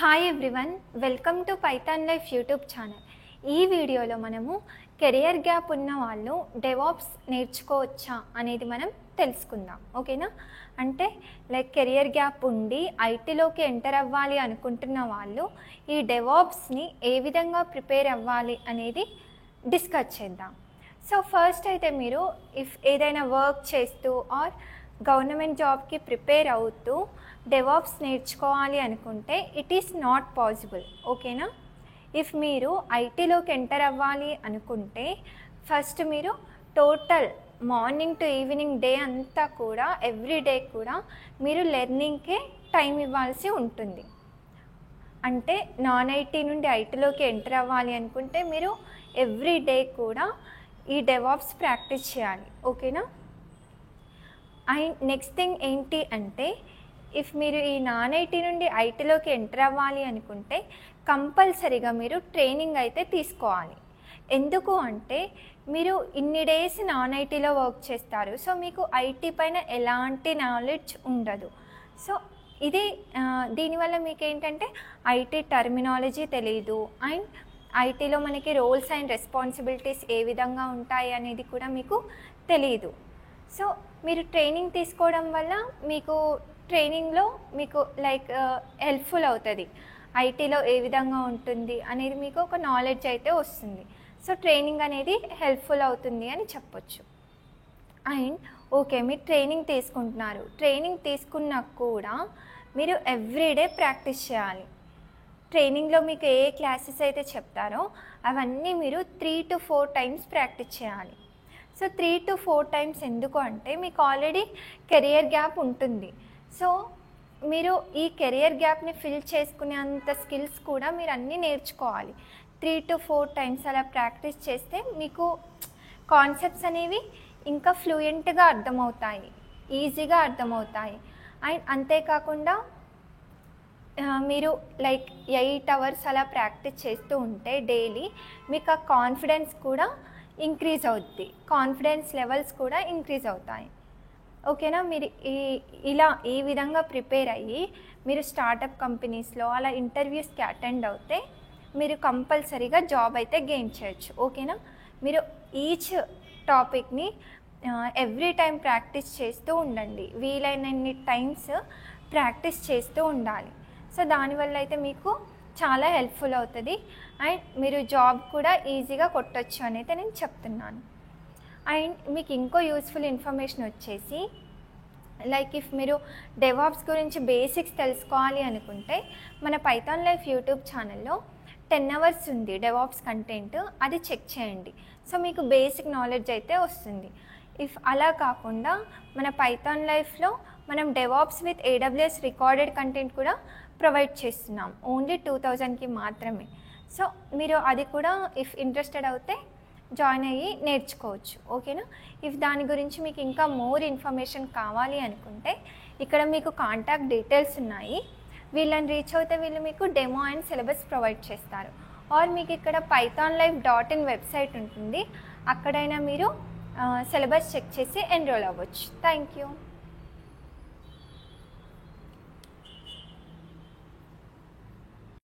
Hi everyone, welcome to Python life YouTube channel. ఈ వీడియోలో మనము కెరియర్ గ్యాప్ ఉన్న వాళ్ళు డెవాప్స్ నేర్చుకోవచ్చా అనేది మనం తెలుసుకుందాం. ఓకేనా? అంటే కెరియర్ గ్యాప్ ఉండి ఐటీలోకి ఎంటర్ అవ్వాలి అనుకుంటున్న వాళ్ళు ఈ డెవాప్స్ని ఏ విధంగా ప్రిపేర్ అవ్వాలి అనేది డిస్కస్ చేద్దాం. సో ఫస్ట్ అయితే మీరు ఏదైనా వర్క్ చేస్తూ ఆర్ గవర్నమెంట్ జాబ్కి ప్రిపేర్ అవుతూ డెవాప్స్ నేర్చుకోవాలి అనుకుంటే ఇట్ ఈస్ నాట్ పాసిబుల్. ఓకేనా? మీరు ఐటీలోకి ఎంటర్ అవ్వాలి అనుకుంటే ఫస్ట్ మీరు total morning to evening day అంతా కూడా ఎవ్రీ డే కూడా మీరు లెర్నింగ్కే టైం ఇవ్వాల్సి ఉంటుంది. అంటే నాన్ ఐటీ నుండి ఐటీలోకి ఎంటర్ అవ్వాలి అనుకుంటే మీరు ఎవ్రీ డే కూడా ఈ డెవాప్స్ ప్రాక్టీస్ చేయాలి. ఓకేనా? అండ్ నెక్స్ట్ థింగ్ ఏంటి అంటే మీరు ఈ నాన్ ఐటీ నుండి ఐటీలోకి ఎంటర్ అవ్వాలి అనుకుంటే కంపల్సరీగా మీరు ట్రైనింగ్ అయితే తీసుకోవాలి. ఎందుకు అంటే మీరు ఇన్ని డేస్ నాన్ ఐటీలో వర్క్ చేస్తారు, సో మీకు ఐటీ పైన ఎలాంటి నాలెడ్జ్ ఉండదు. సో ఇది దీనివల్ల మీకు ఏంటంటే ఐటీ టర్మినాలజీ తెలియదు, అండ్ ఐటీలో మనకి రోల్స్ అండ్ రెస్పాన్సిబిలిటీస్ ఏ విధంగా ఉంటాయి అనేది కూడా మీకు తెలియదు. సో మీరు ట్రైనింగ్ తీసుకోవడం వల్ల మీకు ట్రైనింగ్లో మీకు హెల్ప్ఫుల్ అవుతుంది. ఐటీలో ఏ విధంగా ఉంటుంది అనేది మీకు ఒక నాలెడ్జ్ అయితే వస్తుంది. సో ట్రైనింగ్ అనేది హెల్ప్ఫుల్ అవుతుంది అని చెప్పొచ్చు. అండ్ ఓకే, మీరు ట్రైనింగ్ తీసుకుంటున్నారు, ట్రైనింగ్ తీసుకున్నా కూడా మీరు ఎవ్రీడే ప్రాక్టీస్ చేయాలి. ట్రైనింగ్లో మీకు ఏ క్లాసెస్ అయితే చెప్తారో అవన్నీ మీరు 3 to 4 times ప్రాక్టీస్ చేయాలి. సో 3 to 4 times ఎందుకు అంటే మీకు ఆల్రెడీ కెరియర్ గ్యాప్ ఉంటుంది. సో మీరు ఈ కెరియర్ గ్యాప్ని ఫిల్ చేసుకునే అంత స్కిల్స్ కూడా మీరు అన్నీ నేర్చుకోవాలి. 3 to 4 times అలా ప్రాక్టీస్ చేస్తే మీకు కాన్సెప్ట్స్ అనేవి ఇంకా ఫ్లూయెంట్గా అర్థమవుతాయి, ఈజీగా అర్థమవుతాయి. అండ్ అంతేకాకుండా మీరు 8 hours అలా ప్రాక్టీస్ చేస్తూ ఉంటే డైలీ మీకు ఆ కాన్ఫిడెన్స్ కూడా ఇంక్రీజ్ అవుద్ది, కాన్ఫిడెన్స్ లెవెల్స్ కూడా ఇంక్రీజ్ అవుతాయి. ఓకేనా? మీరు ఈ విధంగా ప్రిపేర్ అయ్యి మీరు స్టార్టప్ కంపెనీస్లో అలా ఇంటర్వ్యూస్కి అటెండ్ అవుతే మీరు కంపల్సరీగా జాబ్ అయితే గెయిన్ చేయొచ్చు. ఓకేనా? మీరు ఈచ్ టాపిక్ని ఎవ్రీ టైం ప్రాక్టీస్ చేస్తూ ఉండండి, వీలైనన్ని టైమ్స్ ప్రాక్టీస్ చేస్తూ ఉండాలి. సో దానివల్ల అయితే మీకు చాలా హెల్ప్ఫుల్ అవుతుంది, అండ్ మీరు జాబ్ కూడా ఈజీగా కొట్టచ్చు అని అయితే నేను చెప్తున్నాను. అండ్ మీకు ఇంకో యూస్ఫుల్ ఇన్ఫర్మేషన్ వచ్చేసి మీరు డెవాప్స్ గురించి బేసిక్స్ తెలుసుకోవాలి అనుకుంటే మన పైథాన్ లైఫ్ యూట్యూబ్ ఛానల్లో 10 hours ఉంది డెవాప్స్ కంటెంట్, అది చెక్ చేయండి. సో మీకు బేసిక్ నాలెడ్జ్ అయితే వస్తుంది. అలా కాకుండా మన పైథాన్ లైఫ్లో మనం DevOps with AWS recorded content కూడా ప్రొవైడ్ చేస్తున్నాం, ఓన్లీ 2000కి మాత్రమే. సో మీరు అది కూడా ఇంట్రెస్టెడ్ అవుతే జాయిన్ అయ్యి నేర్చుకోవచ్చు. ఓకేనా? దాని గురించి మీకు ఇంకా మోర్ ఇన్ఫర్మేషన్ కావాలి అనుకుంటే ఇక్కడ మీకు కాంటాక్ట్ డీటెయిల్స్ ఉన్నాయి, వీళ్ళని రీచ్ అవుతే వీళ్ళు మీకు డెమో అండ్ సిలబస్ ప్రొవైడ్ చేస్తారు. ఆర్ మీకు ఇక్కడ pythonlife.in వెబ్సైట్ ఉంటుంది, అక్కడైనా మీరు సిలబస్ చెక్ చేసి ఎన్రోల్ అవ్వచ్చు. Thank you.